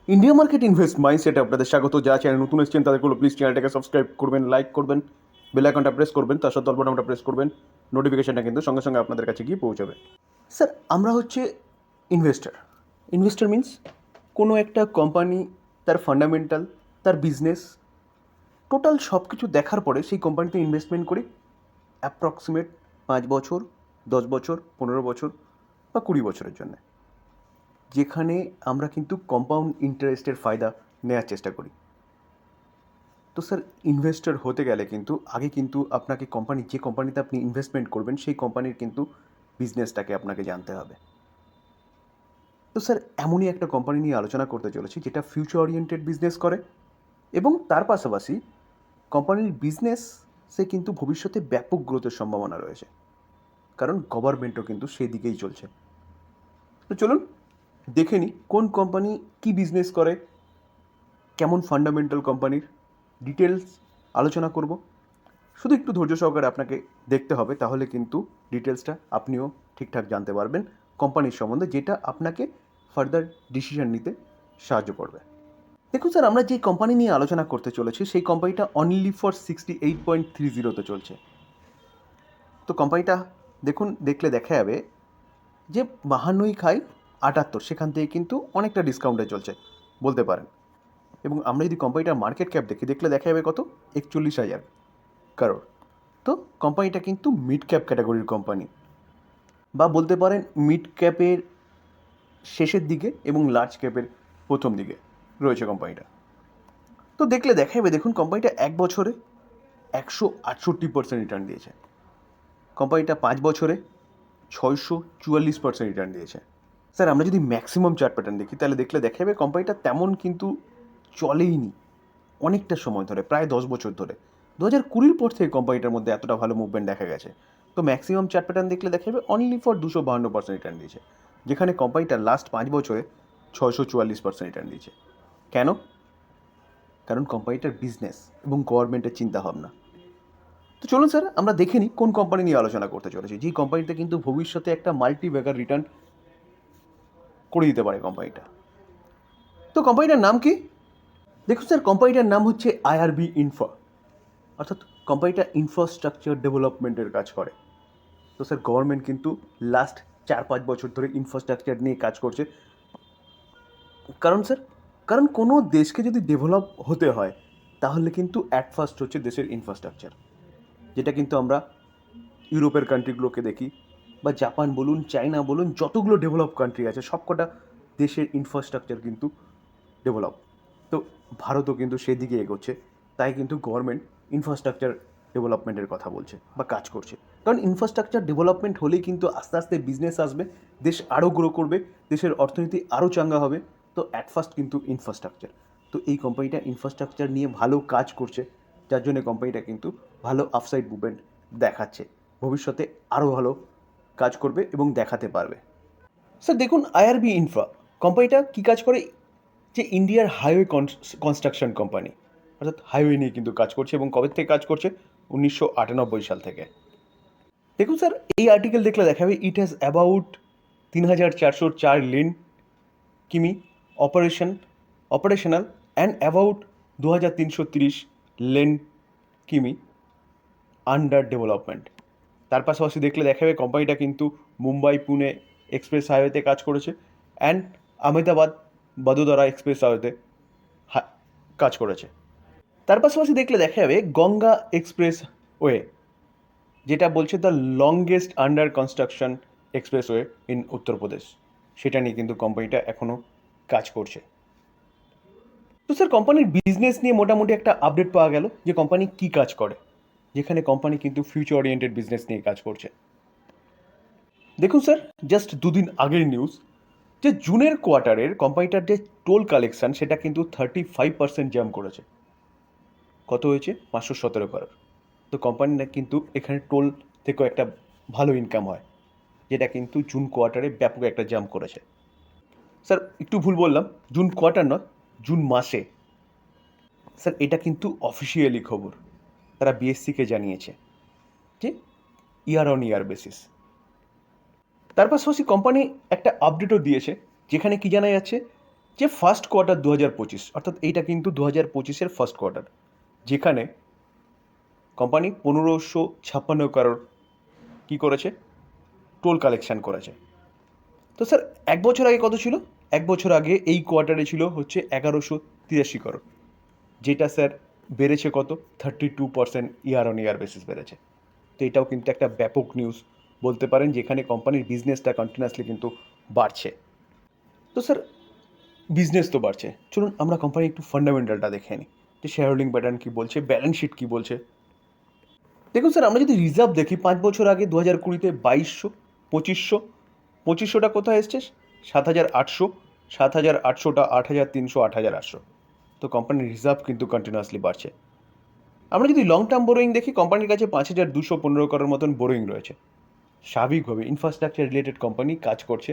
India market invest মাইন্ডসেটে আপনাদের স্বাগত। যারা চ্যানেল নতুন এসেছেন তাদেরগুলো প্লিজ চ্যানেলটাকে সাবস্ক্রাইব করবেন, লাইক করবেন, বেল আইকনটা প্রেস করবেন, তার সাথে বাটনটা প্রেস করবেন। নোটিফিকেশনটা কিন্তু সঙ্গে সঙ্গে আপনাদের কাছে গিয়ে পৌঁছাবে। স্যার, আমরা হচ্ছে ইনভেস্টার। ইনভেস্টার মিন্স কোনো একটা কোম্পানি, তার ফান্ডামেন্টাল, তার বিজনেস, টোটাল সব কিছু দেখার পরে সেই কোম্পানিতে ইনভেস্টমেন্ট করি অ্যাপ্রক্সিমেট 5 বছর, 10 বছর, 15 বছর বা 20 বছরের জন্য, যেখানে আমরা কিন্তু কম্পাউন্ড ইন্টারেস্টের ফায়দা নেওয়ার চেষ্টা করি। তো স্যার, ইনভেস্টর হতে গেলে কিন্তু আগে কিন্তু আপনাকে যে কোম্পানিতে আপনি ইনভেস্টমেন্ট করবেন সেই কোম্পানির কিন্তু বিজনেসটাকে আপনাকে জানতে হবে। তো স্যার, এমনই একটা কোম্পানি নিয়ে আলোচনা করতে চলেছি যেটা ফিউচার ওরিয়েন্টেড বিজনেস করে এবং তার পাশাপাশি কোম্পানির বিজনেসে কিন্তু ভবিষ্যতে ব্যাপক গ্রোথের সম্ভাবনা রয়েছে, কারণ গভর্নমেন্টও কিন্তু সেই দিকেই চলছে। তো চলুন দেখে নিই কোন কোম্পানি কী বিজনেস করে, কেমন ফান্ডামেন্টাল কোম্পানির ডিটেলস আলোচনা করব। শুধু একটু ধৈর্য সহকারে আপনাকে দেখতে হবে, তাহলে কিন্তু ডিটেলসটা আপনিও ঠিকঠাক জানতে পারবেন কোম্পানির সম্বন্ধে, যেটা আপনাকে ফার্দার ডিসিশন নিতে সাহায্য করবে। দেখুন স্যার, আমরা যে কোম্পানি নিয়ে আলোচনা করতে চলেছি সেই কোম্পানিটা অনলি ফর 68.30 চলছে। তো কোম্পানিটা দেখুন, দেখলে দেখা যাবে যে 52 খাই 78, সেখান থেকে কিন্তু অনেকটা ডিসকাউন্টে চলছে বলতে পারেন। এবং আমরা যদি কোম্পানিটার মার্কেট ক্যাপ দেখলে দেখা যাবে কত, 41,000 কারোর। তো কোম্পানিটা কিন্তু মিড ক্যাপ ক্যাটাগরির কোম্পানি, বা বলতে পারেন মিড ক্যাপের শেষের দিকে এবং লার্জ ক্যাপের প্রথম দিকে রয়েছে কোম্পানিটা। তো দেখলে দেখা যাবে, দেখুন কোম্পানিটা 1 বছরে 168% রিটার্ন দিয়েছে, কোম্পানিটা 5 বছরে 644% রিটার্ন দিয়েছে। স্যার, আমরা যদি ম্যাক্সিমাম চার্ট প্যাটার্ন দেখি তাহলে দেখলে দেখা যাবে কোম্পানিটা তেমন কিন্তু চলেইনি অনেকটা সময় ধরে, প্রায় 10 বছর ধরে। 2020 পর থেকে কোম্পানিটার মধ্যে এতটা ভালো মুভমেন্ট দেখা গেছে। তো ম্যাক্সিমাম চার্ট প্যাটার্ন দেখলে দেখা যাবে অনলি ফর 252% রিটার্ন দিয়েছে, যেখানে কোম্পানিটা লাস্ট 5 বছরে 644% রিটার্ন দিয়েছে। কেন? কারণ কোম্পানিটার বিজনেস এবং গভর্নমেন্টের চিন্তাভাবনা। তো চলুন স্যার, আমরা দেখে নিই কোন কোম্পানি নিয়ে আলোচনা করতে চলেছি, যেই কোম্পানিটা কিন্তু ভবিষ্যতে একটা মাল্টি ব্যাগার রিটার্ন করে দিতে পারে কোম্পানিটা। তো কোম্পানিটার নাম কি? দেখুন স্যার, কোম্পানিটার নাম হচ্ছে আইআরবি ইনফ্রা, অর্থাৎ কোম্পানিটা ইনফ্রাস্ট্রাকচার ডেভেলপমেন্টের কাজ করে। তো স্যার, গভর্নমেন্ট কিন্তু লাস্ট 4-5 বছর ধরে ইনফ্রাস্ট্রাকচার নিয়ে কাজ করছে। কারণ স্যার, কারণ কোনো দেশকে যদি ডেভেলপ হতে হয় তাহলে কিন্তু অ্যাট ফার্স্ট হচ্ছে দেশের ইনফ্রাস্ট্রাকচার, যেটা কিন্তু আমরা ইউরোপের কান্ট্রিগুলোকে দেখি, বা জাপান বলুন, চায়না বলুন, যতগুলো ডেভেলপ কান্ট্রি আছে সবকটা দেশের ইনফ্রাস্ট্রাকচার কিন্তু ডেভেলপ। তো ভারতও কিন্তু সেদিকে এগোচ্ছে, তাই কিন্তু গভর্নমেন্ট ইনফ্রাস্ট্রাকচার ডেভেলপমেন্টের কথা বলছে বা কাজ করছে। কারণ ইনফ্রাস্ট্রাকচার ডেভেলপমেন্ট হলেই কিন্তু আস্তে আস্তে বিজনেস আসবে, দেশ আরও গ্রো করবে, দেশের অর্থনীতি আরও চাঙ্গা হবে। তো অ্যাট ফার্স্ট কিন্তু ইনফ্রাস্ট্রাকচার। তো এই কোম্পানিটা ইনফ্রাস্ট্রাকচার নিয়ে ভালো কাজ করছে, যার জন্য কোম্পানিটা কিন্তু ভালো আপসাইড মুভমেন্ট দেখাচ্ছে, ভবিষ্যতে আরও ভালো কাজ করবে এবং দেখাতে পারবে। স্যার দেখুন, আইআরবি ইনফ্রা কোম্পানিটা কী কাজ করে, যে ইন্ডিয়ার হাইওয়ে কনস্ট্রাকশন কোম্পানি, অর্থাৎ হাইওয়ে নিয়ে কিন্তু কাজ করছে। এবং কবে থেকে কাজ করছে? 1998 সাল থেকে। দেখুন স্যার, এই আর্টিকেল দেখলে দেখাবে ইট হ্যাজ অ্যাবাউট 3,404 লেন কিমি অপারেশনাল অ্যান্ড অ্যাবাউট 2,330 লেন কিমি আন্ডার ডেভেলপমেন্ট। তার পাশাপাশি দেখলে দেখাবে কোম্পানিটা কিন্তু মুম্বাই পুনে এক্সপ্রেস হাইওয়েতে কাজ করেছে, অ্যান্ড আহমেদাবাদ বদোদরা এক্সপ্রেস হাইওয়েতে কাজ করেছে। তার পাশাপাশি দেখলে দেখা যাবে গঙ্গা এক্সপ্রেস ওয়ে, যেটা বলছে the longest under construction expressway in Uttar Pradesh, সেটা নিয়ে কিন্তু কোম্পানিটা এখনও কাজ করছে। তো স্যার, কোম্পানির বিজনেস নিয়ে মোটামুটি একটা আপডেট পাওয়া গেল যে কোম্পানি কী কাজ করে, যেখানে কোম্পানি কিন্তু ফিউচার ওরিয়েন্টেড বিজনেস নিয়ে কাজ করছে। দেখুন স্যার, জাস্ট দুদিন আগের নিউজ, যে জুনের কোয়ার্টারের কোম্পানিটার যে টোল কালেকশন সেটা কিন্তু 35% জাম্প করেছে। কত হয়েছে? 517 করোড়। তো কোম্পানিটা কিন্তু এখানে টোল থেকেও একটা ভালো ইনকাম হয়, যেটা কিন্তু জুন কোয়ার্টারে ব্যাপক একটা জাম্প করেছে। স্যার একটু ভুল বললাম, জুন কোয়ার্টার নয়, জুন মাসে। স্যার এটা কিন্তু অফিসিয়ালি খবর, তারা বিএসসিকে জানিয়েছে যে ইয়ার অন ইয়ার বেসিস। তার পাশাপাশি কোম্পানি একটা আপডেটও দিয়েছে, যেখানে কি জানা যাচ্ছে যে ফার্স্ট কোয়ার্টার 2025, অর্থাৎ এইটা কিন্তু 2025-এর ফার্স্ট কোয়ার্টার, যেখানে কোম্পানি 1556 crore কী করেছে, টোল কালেকশন করেছে। তো স্যার 1 বছর আগে কত ছিল? 1 বছর আগে এই কোয়ার্টারে ছিল হচ্ছে 1183 crore, যেটা স্যার বেড়েছে কত? 32% ইয়ার অন ইয়ার বেসিস বেড়েছে। তো এটাও কিন্তু একটা ব্যাপক নিউজ বলতে পারেন, যেখানে কোম্পানির বিজনেসটা কন্টিনিউয়াসলি কিন্তু বাড়ছে। তো স্যার বিজনেস তো বাড়ছে, চলুন আমরা কোম্পানি একটু ফান্ডামেন্টালটা দেখে নিই, যে শেয়ার হোল্ডিং প্যাটার্ন কী বলছে, ব্যালেন্স শিট কী বলছে। দেখুন স্যার, আমরা যদি রিজার্ভ দেখি 5 বছর আগে 2020-তে 2200, 2500, 2500টা কোথায় এসছে? 7800, 7800টা 8300, 8800। তো কোম্পানির রিজার্ভ কিন্তু কন্টিনিউয়াসলি বাড়ছে। আমরা যদি লং টার্ম বোরোয়িং দেখি, কোম্পানির কাছে 5215 crore মতন বোরোয়িং রয়েছে। স্বাভাবিকভাবে ইনফ্রাস্ট্রাকচার রিলেটেড কোম্পানি কাজ করছে,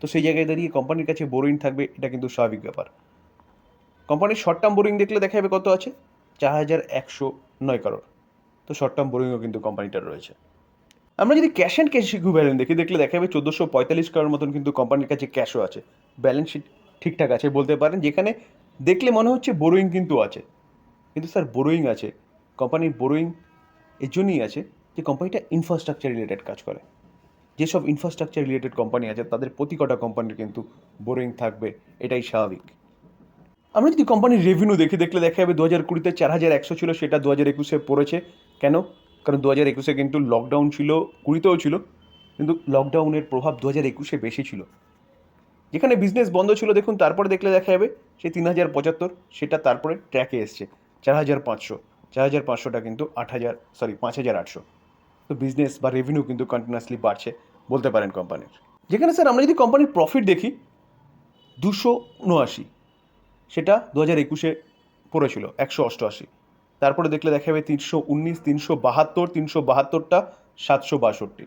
তো সেই জায়গায় দাঁড়িয়ে কোম্পানির কাছে বোরোয়িং থাকবে, এটা কিন্তু স্বাভাবিক ব্যাপার। কোম্পানির শর্ট টার্ম বোরোয়িং দেখলে দেখা যাবে কত আছে, 4109 crore। তো শর্ট টার্ম বোরোয়িংও কিন্তু কোম্পানিটার রয়েছে। আমরা যদি ক্যাশ অ্যান্ড ক্যাশ ইকুইভ্যালেন্ট দেখলে দেখা যাবে 1445 crore মতন কিন্তু কোম্পানির কাছে ক্যাশও আছে। ব্যালেন্স শিট ঠিকঠাক আছে বলতে পারেন, যেখানে দেখলে মনে হচ্ছে বোরোয়িং কিন্তু আছে। কিন্তু স্যার বোরোয়িং আছে, কোম্পানির বোরোয়িং এর জন্যই আছে যে কোম্পানিটা ইনফ্রাস্ট্রাকচার রিলেটেড কাজ করে। যেসব ইনফ্রাস্ট্রাকচার রিলেটেড কোম্পানি আছে তাদের প্রতি কটা কোম্পানির কিন্তু বোরোয়িং থাকবে, এটাই স্বাভাবিক। আমরা যদি কোম্পানির রেভিনিউ দেখলে দেখা যাবে 2020-তে 4100 ছিল, সেটা 2021-এ পড়েছে। কেন? কারণ 2021-এ কিন্তু লকডাউন ছিল, 20-তেও ছিল, কিন্তু লকডাউনের প্রভাব 2021-এ বেশি ছিল। যেখানে বিজনেস বন্ধ ছিল, দেখুন তারপরে দেখলে দেখা যাবে সেই 3075, সেটা তারপরে ট্র্যাকে এসছে 4500, 4500টা কিন্তু 5800। তো বিজনেস বা রেভিনিউ কিন্তু কন্টিনিউয়াসলি বাড়ছে বলতে পারেন কোম্পানির। যেখানে স্যার আমরা যদি কোম্পানির প্রফিট দেখি 279, সেটা 2021-এ পড়েছিল 188। তারপরে দেখলে দেখা যাবে 319, 372, 372টা 762।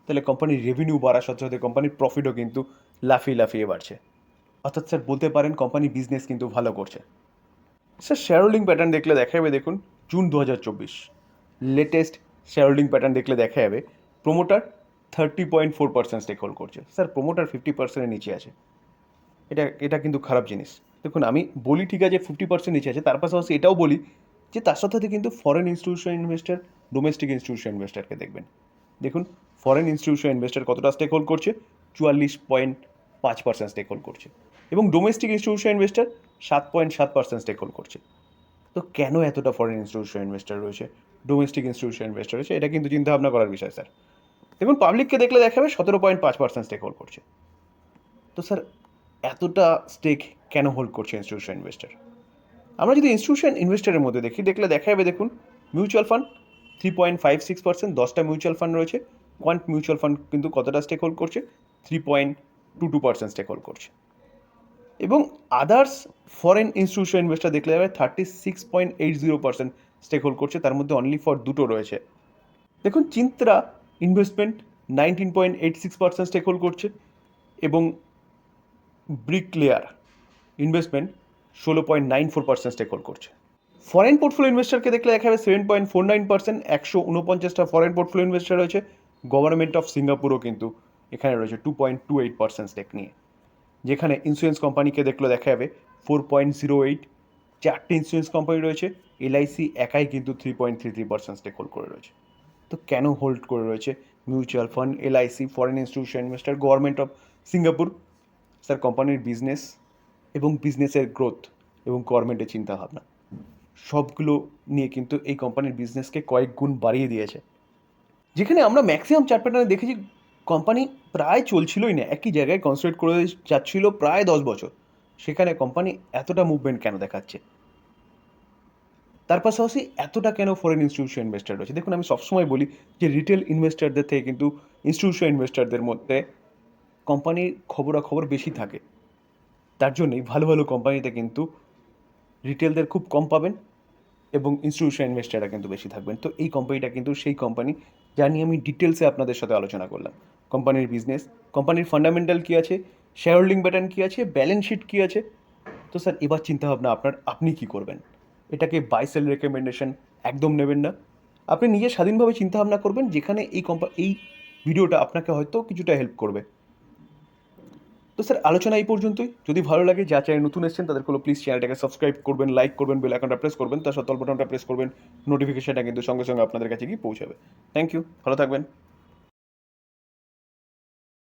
তাহলে কোম্পানির রেভিনিউ বাড়ার সাথে সাথে কোম্পানির প্রফিটও কিন্তু লাফিয়ে বাড়ছে। অর্থাৎ স্যার বলতে পারেন কোম্পানি বিজনেস কিন্তু ভালো করছে। স্যার শেয়ার হোল্ডিং প্যাটার্ন দেখলে দেখা যাবে, দেখুন June 2024 latest share holding pattern দেখলে দেখা যাবে প্রোমোটার 30.4% স্টেক হোল্ড করছে। স্যার প্রোমোটার 50%-এর নিচে আছে, এটা কিন্তু খারাপ জিনিস। দেখুন আমি বলি ঠিক আছে 50% নিচে আছে, তার পাশাপাশি এটাও বলি যে তার সাথে কিন্তু foreign institution investor, domestic institution ইনভেস্টারকে দেখবেন। দেখুন ফরেন ইনস্টিটিউশন ইনভেস্টার কতটা স্টেক হোল্ড করছে, 44.5% স্টেক হোল্ড করছে, এবং domestic institution investor 7.7% stake hold করছে। তো কেন এতটা ফরেন ইনস্টিটিউশন ইনভেস্টার রয়েছে, ডোমেস্টিক ইনস্টিটিউশন ইনভেস্টার রয়েছে, এটা কিন্তু চিন্তা ভাবনা করার বিষয় স্যার। দেখুন পাবলিককে দেখলে দেখা যাবে 17.5% স্টেক হোল্ড করছে। তো স্যার এতটা স্টেক কেন হোল্ড করছে ইনস্টিটিউশন ইনভেস্টার? আমরা যদি ইনস্টিটিউশন ইনভেস্টারের মধ্যে দেখলে দেখা যাবে, দেখুন মিউচুয়াল ফান্ড 3.56%, 10টা মিউচুয়াল ফান্ড রয়েছে। কোয়ান্ট মিউচুয়াল ফান্ড কিন্তু কতটা স্টেক হোল্ড করছে, 3.22% স্টেক হোল্ড করছে। এবং আদার্স ফরেন ইনস্টিটিউশন ইনভেস্টার দেখলে যাবে 36.80% স্টেক হোল্ড করছে, তার মধ্যে অনলি ফর দুটো রয়েছে। দেখুন চিন্ত্রা ইনভেস্টমেন্ট 19.86% স্টেক হোল্ড করছে, এবং ব্রিকলেয়ার ইনভেস্টমেন্ট 16.94% স্টেক হোল্ড করছে। ফরেন পোর্টফোলিও ইনভেস্টারকে দেখলে দেখা যাবে 7.49%, 149টা ফরেন পোর্টফোলিও ইনভেস্টার রয়েছে। গভর্নমেন্ট অফ সিঙ্গাপুরও কিন্তু এখানে রয়েছে 2.28% স্টেক নিয়ে। যেখানে ইন্স্যুরেন্স কোম্পানিকে দেখলে দেখা যাবে 4.08, 4টে ইন্স্যুরেন্স কোম্পানি রয়েছে। এলআইসি একাই কিন্তু 3.33% স্টেক হোল্ড করে রয়েছে। তো কেন হোল্ড করে রয়েছে mutual fund, LIC, foreign institution investor, government of Singapore? Sir কোম্পানির বিজনেস এবং বিজনেসের গ্রোথ এবং গভর্নমেন্টের চিন্তাভাবনা সবগুলো নিয়ে কিন্তু এই কোম্পানির বিজনেসকে কয়েক গুণ বাড়িয়ে দিয়েছে। যেখানে আমরা ম্যাক্সিমাম চার্ট প্যাটার্নে দেখেছি কোম্পানি প্রায় চলছিলই না, একই জায়গায় কনসেন্ট্রেট করে যাচ্ছিল প্রায় 10 বছর। সেখানে কোম্পানি এতটা মুভমেন্ট কেন দেখাচ্ছে? তার পাশাপাশি এতটা কেন ফরেন ইনস্টিটিউশন ইনভেস্টার রয়েছে? দেখুন আমি সবসময় বলি যে রিটেল ইনভেস্টারদের থেকে কিন্তু ইনস্টিটিউশন ইনভেস্টারদের মধ্যে কোম্পানির খবরাখবর বেশি থাকে। তার জন্যই ভালো ভালো কোম্পানিতে কিন্তু রিটেলদের খুব কম পাবেন, এবং ইনস্টিটিউশন ইনভেস্টাররা কিন্তু বেশি থাকবেন। তো এই কোম্পানিটা কিন্তু সেই কোম্পানি যা নিয়ে আমি ডিটেলসে আপনাদের সাথে আলোচনা করলাম। কোম্পানির বিজনেস, কোম্পানির ফান্ডামেন্টাল কী আছে, শেয়ার হোল্ডিং প্যাটার্ন কী আছে, ব্যালেন্স শিট কী আছে। তো স্যার এবার চিন্তাভাবনা আপনি কী করবেন? এটাকে বাই সেল রেকমেন্ডেশন একদম নেবেন না। আপনি নিজে স্বাধীনভাবে চিন্তাভাবনা করবেন, যেখানে এই ভিডিওটা আপনাকে হয়তো কিছুটা হেল্প করবে। তো স্যার আলোচনা এই পর্যন্তই। যদি ভালো লাগে, যা চ্যানেল নতুন এসেছেন তাদের হলো প্লিজ চ্যানেলটাকে সাবস্ক্রাইব করবেন, লাইক করবেন, বেল আইকনটা প্রেস করবেন, তার সাথে অল বাটনটা প্রেস করবেন। নোটিফিকেশনটা কিন্তু সঙ্গে সঙ্গে আপনাদের কাছে গিয়ে পৌঁছাবে। থ্যাংক ইউ, ভালো থাকবেন।